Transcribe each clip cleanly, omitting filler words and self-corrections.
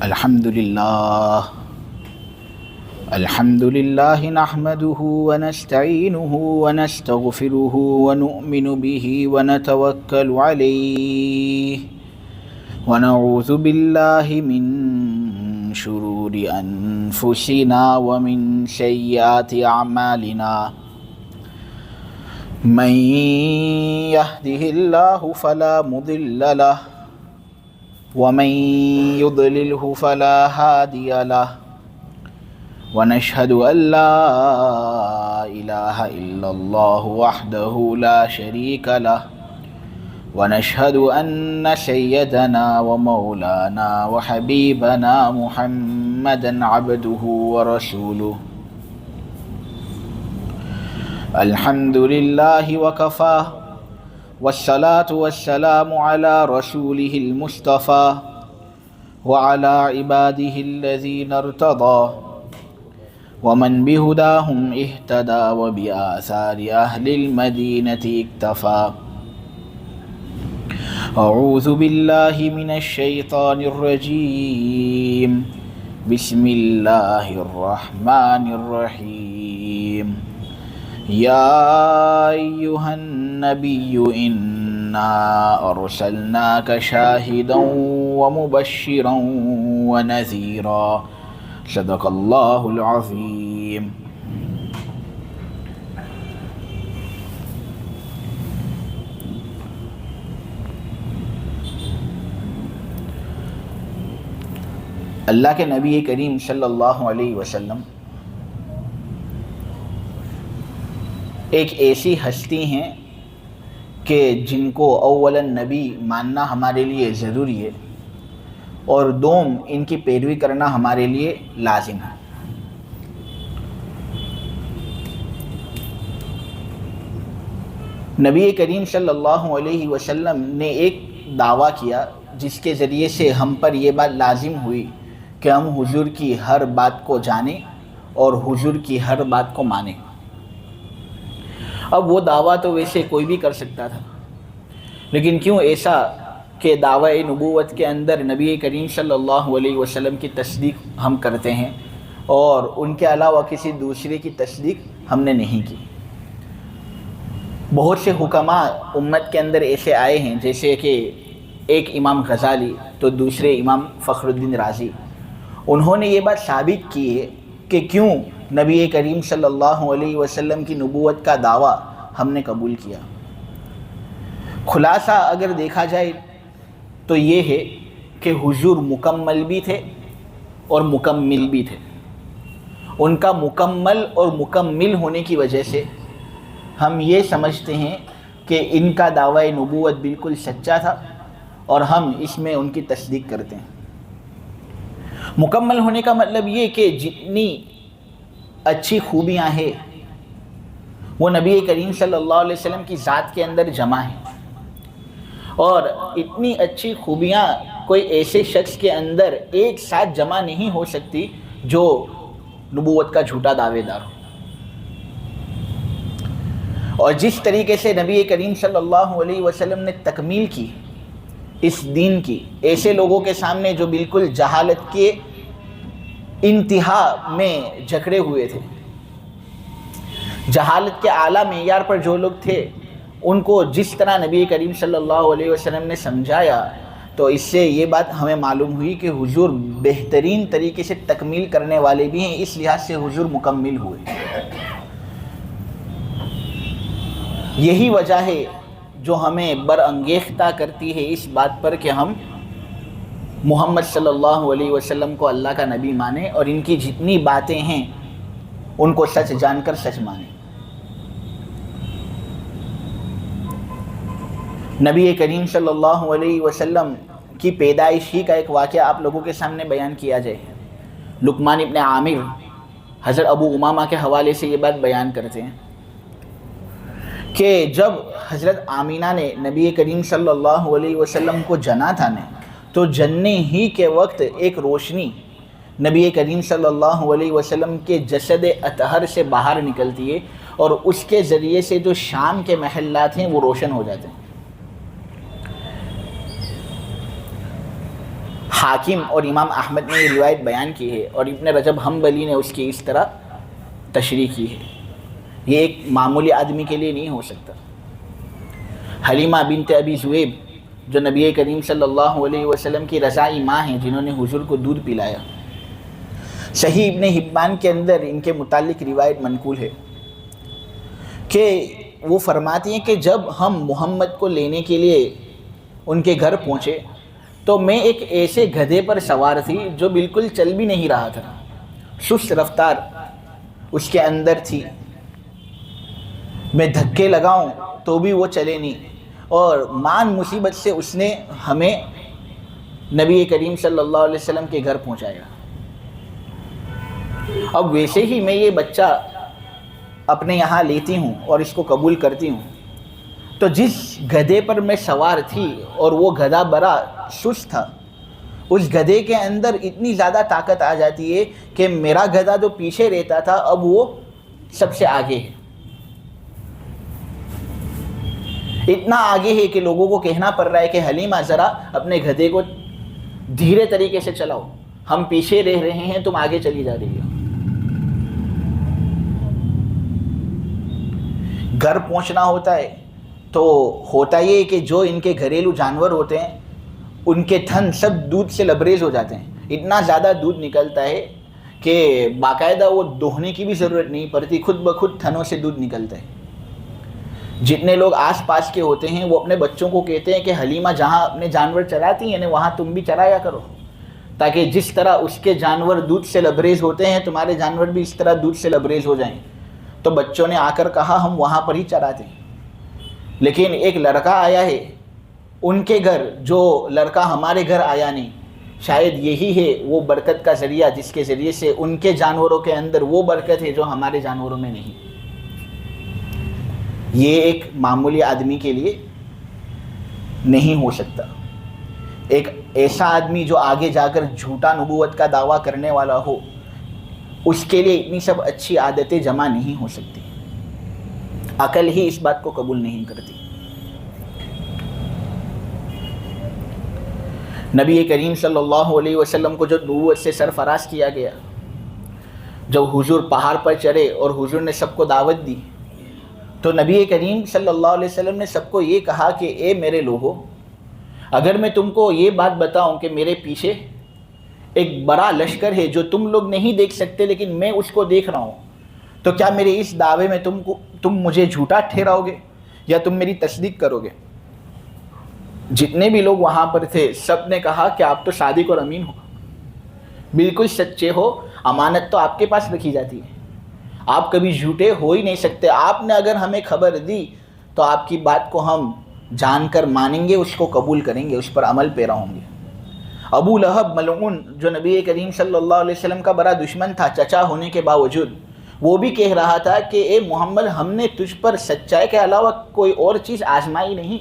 الحمد لله نحمده ونستعينه ونستغفره ونؤمن به ونتوكل عليه ونعوذ بالله من شرور أنفسنا ومن سيئات أعمالنا من يهده الله فلا مضل له ومن يضلله فلا هادي له ونشهد أن لا إله إلا الله وحده لا شريك له ونشهد أن سيدنا ومولانا وحبيبنا محمدا عبده ورسوله الحمد لله وكفى والصلاة والسلام على رسوله المصطفى وعلى عباده الذين ارتضى ومن بهداهم اهتدى وبآثار أهل المدينة اكتفى أعوذ بالله من الشيطان الرجيم بسم الله الرحمن الرحيم يا أيها النبي إنا أرسلناك شاهدا ومبشرا ونذيرا صدق اللہ العظیم۔ اللہ کے نبی کریم صلی اللہ علیہ وسلم ایک ایسی ہستی ہیں کہ جن کو اولاً نبی ماننا ہمارے لیے ضروری ہے اور دوم ان کی پیروی کرنا ہمارے لیے لازم ہے۔ نبی کریم صلی اللہ علیہ وسلم نے ایک دعویٰ کیا جس کے ذریعے سے ہم پر یہ بات لازم ہوئی کہ ہم حضور کی ہر بات کو جانیں اور حضور کی ہر بات کو مانیں۔ اب وہ دعویٰ تو ویسے کوئی بھی کر سکتا تھا، لیکن کیوں ایسا کہ دعوی نبوت کے اندر نبی کریم صلی اللہ علیہ وسلم کی تصدیق ہم کرتے ہیں اور ان کے علاوہ کسی دوسرے کی تصدیق ہم نے نہیں کی۔ بہت سے حکماء امت کے اندر ایسے آئے ہیں، جیسے کہ ایک امام غزالی تو دوسرے امام فخر الدین رازی، انہوں نے یہ بات ثابت کی ہے کہ کیوں نبی کریم صلی اللہ علیہ وسلم کی نبوت کا دعویٰ ہم نے قبول کیا۔ خلاصہ اگر دیکھا جائے تو یہ ہے کہ حضور مکمل بھی تھے اور مکمل بھی تھے۔ ان کا مکمل اور مکمل ہونے کی وجہ سے ہم یہ سمجھتے ہیں کہ ان کا دعوی نبوت بالکل سچا تھا اور ہم اس میں ان کی تصدیق کرتے ہیں۔ مکمل ہونے کا مطلب یہ کہ جتنی اچھی خوبیاں ہیں وہ نبی کریم صلی اللہ علیہ وسلم کی ذات کے اندر جمع ہیں، اور اتنی اچھی خوبیاں کوئی ایسے شخص کے اندر ایک ساتھ جمع نہیں ہو سکتی جو نبوت کا جھوٹا دعوے دار ہو۔ اور جس طریقے سے نبی کریم صلی اللہ علیہ وسلم نے تکمیل کی اس دین کی ایسے لوگوں کے سامنے جو بالکل جہالت کے انتہا میں جکڑے ہوئے تھے، جہالت کے اعلیٰ معیار پر جو لوگ تھے، ان کو جس طرح نبی کریم صلی اللہ علیہ وسلم نے سمجھایا، تو اس سے یہ بات ہمیں معلوم ہوئی کہ حضور بہترین طریقے سے تکمیل کرنے والے بھی ہیں، اس لحاظ سے حضور مکمل ہوئے۔ یہی وجہ ہے جو ہمیں برانگیختہ کرتی ہے اس بات پر کہ ہم محمد صلی اللہ علیہ وسلم کو اللہ کا نبی مانیں اور ان کی جتنی باتیں ہیں ان کو سچ جان کر سچ مانیں۔ نبی کریم صلی اللہ علیہ وسلم کی پیدائش ہی کا ایک واقعہ آپ لوگوں کے سامنے بیان کیا جائے۔ لقمان ابن عامر حضرت ابو امامہ کے حوالے سے یہ بات بیان کرتے ہیں کہ جب حضرت آمینہ نے نبی کریم صلی اللہ علیہ وسلم کو جنا تھا تو جننے ہی کے وقت ایک روشنی نبی کریم صلی اللہ علیہ وسلم کے جسد اطہر سے باہر نکلتی ہے اور اس کے ذریعے سے جو شام کے محلات ہیں وہ روشن ہو جاتے ہیں۔ حاکم اور امام احمد نے یہ روایت بیان کی ہے اور ابن رجب حنبلی نے اس کی اس طرح تشریح کی ہے. یہ ایک معمولی آدمی کے لیے نہیں ہو سکتا. حلیمہ بنت ابی ذؤیب جو نبی کریم صلی اللہ علیہ وسلم کی رضائی ماں ہیں، جنہوں نے حضور کو دودھ پلایا، صحیح ابن حبان کے اندر ان کے متعلق روایت منقول ہے کہ وہ فرماتی ہیں کہ جب ہم محمد کو لینے کے لیے ان کے گھر پہنچے تو میں ایک ایسے گدھے پر سوار تھی جو بالکل چل بھی نہیں رہا تھا، سست رفتار اس کے اندر تھی. میں دھکے لگاؤں تو بھی وہ چلے نہیں، اور مان مصیبت سے اس نے ہمیں نبی کریم صلی اللہ علیہ وسلم کے گھر پہنچایا. اب ویسے ہی میں یہ بچہ اپنے یہاں لیتی ہوں اور اس کو قبول کرتی ہوں، تو جس گدھے پر میں سوار تھی اور وہ گدھا بڑا سست تھا، اس گدھے کے اندر اتنی زیادہ طاقت آ جاتی ہے کہ میرا گدھا جو پیچھے رہتا تھا اب وہ سب سے آگے ہے. اتنا آگے ہے کہ لوگوں کو کہنا پڑ رہا ہے کہ حلیمہ ذرا اپنے گدھے کو دھیرے طریقے سے چلاؤ، ہم پیچھے رہ رہے ہیں، تم آگے چلی جا رہی ہو. گھر پہنچنا ہوتا ہے تو ہوتا یہ کہ جو ان کے گھریلو جانور ہوتے ہیں ان کے تھن سب دودھ سے لبریز ہو جاتے ہیں. اتنا زیادہ دودھ نکلتا ہے کہ باقاعدہ وہ دوہنے کی بھی ضرورت نہیں پڑتی، خود بخود تھنوں سے دودھ نکلتا ہے. جتنے لوگ آس پاس کے ہوتے ہیں وہ اپنے بچوں کو کہتے ہیں کہ حلیمہ جہاں اپنے جانور چراتی ہیں وہاں تم بھی چرایا کرو، تاکہ جس طرح اس کے جانور دودھ سے لبریز ہوتے ہیں تمہارے جانور بھی اس طرح دودھ سے لبریز ہو جائیں. تو بچوں نے آ کر کہا ہم وہاں پر ہی چراتے ہیں. لیکن ایک لڑکا آیا ہے ان کے گھر، جو لڑکا ہمارے گھر آیا نہیں، شاید یہی ہے وہ برکت کا ذریعہ جس کے ذریعے سے ان کے جانوروں کے اندر وہ برکت ہے جو ہمارے جانوروں میں نہیں. یہ ایک معمولی آدمی کے لیے نہیں ہو سکتا. ایک ایسا آدمی جو آگے جا کر جھوٹا نبوت کا دعویٰ کرنے والا ہو، اس کے لیے اتنی سب اچھی عادتیں جمع نہیں ہو سکتی. عقل ہی اس بات کو قبول نہیں کرتی. نبی کریم صلی اللہ علیہ وسلم کو جو نبوت سے سرفراز کیا گیا، جب حضور پہاڑ پر چڑھے اور حضور نے سب کو دعوت دی، تو نبی کریم صلی اللہ علیہ وسلم نے سب کو یہ کہا کہ اے میرے لوگوں، اگر میں تم کو یہ بات بتاؤں کہ میرے پیچھے ایک بڑا لشکر ہے جو تم لوگ نہیں دیکھ سکتے لیکن میں اس کو دیکھ رہا ہوں، تو کیا میرے اس دعوے میں تم مجھے جھوٹا ٹھہراؤ گے یا تم میری تصدیق کرو گے؟ جتنے بھی لوگ وہاں پر تھے سب نے کہا کہ آپ تو صادق اور امین ہو، بالکل سچے ہو، امانت تو آپ کے پاس رکھی جاتی ہے، آپ کبھی جھوٹے ہو ہی نہیں سکتے. آپ نے اگر ہمیں خبر دی تو آپ کی بات کو ہم جان کر مانیں گے، اس کو قبول کریں گے، اس پر عمل پیرا ہوں گے. ابو لہب ملعون جو نبی کریم صلی اللہ علیہ وسلم کا بڑا دشمن تھا چچا ہونے کے باوجود، وہ بھی کہہ رہا تھا کہ اے محمد، ہم نے تجھ پر سچائی کے علاوہ کوئی اور چیز آزمائی نہیں،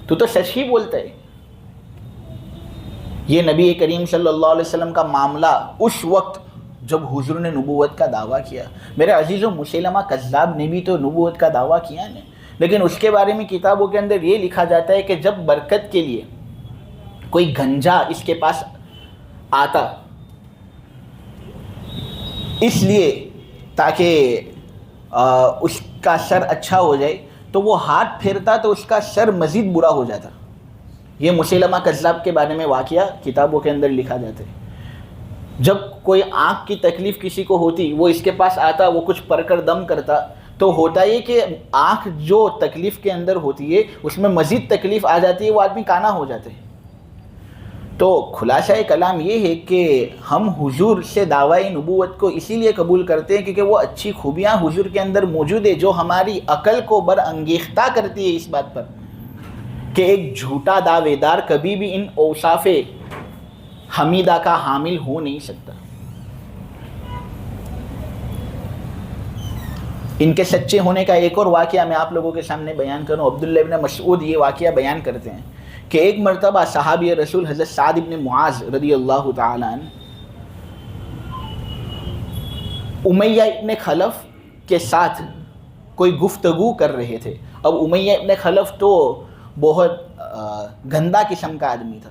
تو سچ ہی بولتا ہے. یہ نبی کریم صلی اللہ علیہ وسلم کا معاملہ اس وقت جب حضور نے نبوت کا دعویٰ کیا. میرے عزیزوں، مسیلمہ کذاب نے بھی تو نبوت کا دعویٰ کیا ہے، لیکن اس کے بارے میں کتابوں کے اندر یہ لکھا جاتا ہے کہ جب برکت کے لیے کوئی گنجا اس کے پاس آتا، اس لیے تاکہ اس کا سر اچھا ہو جائے، تو وہ ہاتھ پھیرتا تو اس کا سر مزید برا ہو جاتا. یہ مسیلمہ کذاب کے بارے میں واقعہ کتابوں کے اندر لکھا جاتا ہے. جب کوئی آنکھ کی تکلیف کسی کو ہوتی، وہ اس کے پاس آتا، وہ کچھ پڑھ کر دم کرتا، تو ہوتا یہ کہ آنکھ جو تکلیف کے اندر ہوتی ہے اس میں مزید تکلیف آ جاتی ہے، وہ آدمی کانا ہو جاتا ہے. تو خلاصہ کلام یہ ہے کہ ہم حضور سے دعوی نبوت کو اسی لیے قبول کرتے ہیں کیونکہ وہ اچھی خوبیاں حضور کے اندر موجود ہے جو ہماری عقل کو برانگیختہ کرتی ہے اس بات پر کہ ایک جھوٹا دعوے دار کبھی بھی ان اوصاف حمیدہ کا حامل ہو نہیں سکتا. ان کے سچے ہونے کا ایک اور واقعہ میں آپ لوگوں کے سامنے بیان کروں. عبداللہ ابن مسعود یہ واقعہ بیان کرتے ہیں کہ ایک مرتبہ صحابی رسول حضرت سعد ابن معاذ رضی اللہ تعالی عنہ امیہ ابن خلف کے ساتھ کوئی گفتگو کر رہے تھے. اب امیہ ابن خلف تو بہت گندا قسم کا آدمی تھا.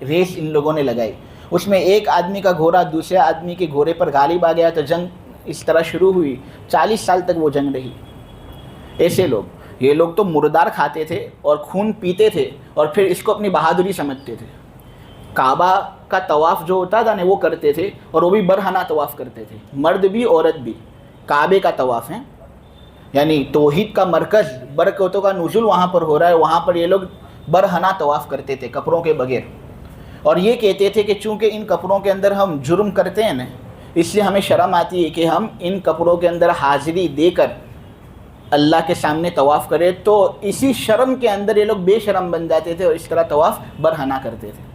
ریس ان لوگوں نے لگائی، اس میں ایک آدمی کا گھوڑا دوسرے آدمی کے گھوڑے پر غالب آ گیا تو جنگ اس طرح شروع ہوئی، 40 سال تک وہ جنگ رہی۔ ایسے لوگ، یہ لوگ تو مردار کھاتے تھے اور خون پیتے تھے اور پھر اس کو اپنی بہادری سمجھتے تھے۔ کعبہ کا طواف جو ہوتا تھا نا وہ کرتے تھے، اور وہ بھی برہنہ طواف کرتے تھے، مرد بھی عورت بھی۔ کعبے کا طواف ہے، یعنی توحید کا مرکز، برکتوں کا نزول وہاں پر ہو رہا ہے، وہاں پر یہ لوگ برہنہ طواف کرتے تھے کپڑوں کے بغیر، اور یہ کہتے تھے کہ چونکہ ان کپڑوں کے اندر ہم جرم کرتے ہیں نا، اس لیے ہمیں شرم آتی ہے کہ ہم ان کپڑوں کے اندر حاضری دے کر اللہ کے سامنے طواف کریں، تو اسی شرم کے اندر یہ لوگ بے شرم بن جاتے تھے اور اس طرح طواف برہنہ کرتے تھے۔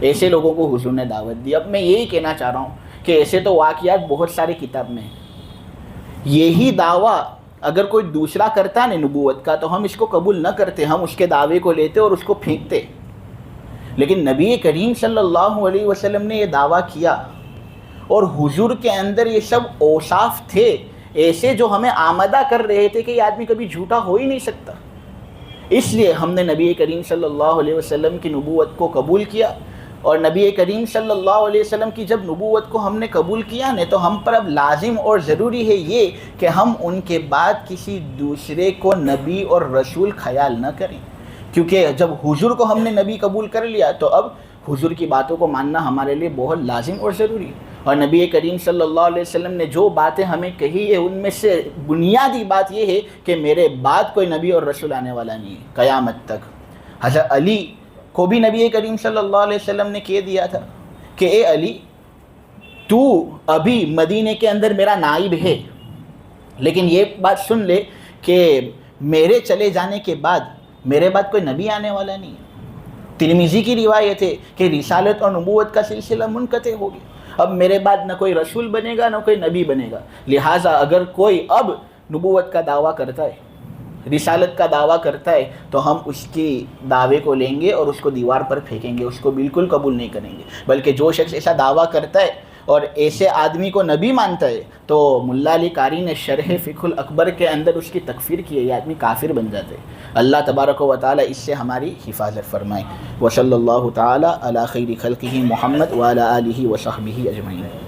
ایسے لوگوں کو حضور نے دعوت دی۔ اب میں یہی کہنا چاہ رہا ہوں کہ ایسے تو واقعات بہت ساری کتاب میں ہیں، یہی دعویٰ اگر کوئی دوسرا کرتا ہے نبوت کا تو ہم اس کو قبول نہ کرتے، ہم اس کے دعوے کو لیتے اور اس کو پھینکتے، لیکن نبی کریم صلی اللہ علیہ وسلم نے یہ دعویٰ کیا، اور حضور کے اندر یہ سب اوصاف تھے ایسے جو ہمیں آمادہ کر رہے تھے کہ یہ آدمی کبھی جھوٹا ہو ہی نہیں سکتا۔ اس لیے ہم نے نبی کریم صلی اللہ علیہ وسلم کی نبوت کو قبول کیا، اور نبی کریم صلی اللہ علیہ وسلم کی جب نبوت کو ہم نے قبول کیا نا، تو ہم پر اب لازم اور ضروری ہے یہ کہ ہم ان کے بعد کسی دوسرے کو نبی اور رسول خیال نہ کریں، کیونکہ جب حضور کو ہم نے نبی قبول کر لیا تو اب حضور کی باتوں کو ماننا ہمارے لیے بہت لازم اور ضروری ہے۔ اور نبی کریم صلی اللہ علیہ وسلم نے جو باتیں ہمیں کہی ہے ان میں سے بنیادی بات یہ ہے کہ میرے بعد کوئی نبی اور رسول آنے والا نہیں ہے قیامت تک۔ حضرت علی کو بھی نبی کریم صلی اللہ علیہ وسلم نے کہہ دیا تھا کہ اے علی، تو ابھی مدینے کے اندر میرا نائب ہے، لیکن یہ بات سن لے کہ میرے چلے جانے کے بعد میرے بعد کوئی نبی آنے والا نہیں ہے۔ ترمذی کی روایت ہے کہ رسالت اور نبوت کا سلسلہ منقطع ہو گیا، اب میرے بعد نہ کوئی رسول بنے گا نہ کوئی نبی بنے گا، لہٰذا اگر کوئی اب نبوت کا دعویٰ کرتا ہے، رسالت کا دعویٰ کرتا ہے، تو ہم اس کی دعوے کو لیں گے اور اس کو دیوار پر پھینکیں گے، اس کو بالکل قبول نہیں کریں گے۔ بلکہ جو شخص ایسا دعویٰ کرتا ہے اور ایسے آدمی کو نبی مانتا ہے تو ملا علی قاری نے شرح فقہ الاکبر کے اندر اس کی تکفیر کی ہے، یہ آدمی کافر بن جاتا ہے۔ اللہ تبارک و تعالی اس سے ہماری حفاظت فرمائے۔ وصلی اللہ تعالی علی خیر خلقہ محمد وعلی آلہ وصحبہ اجمعین۔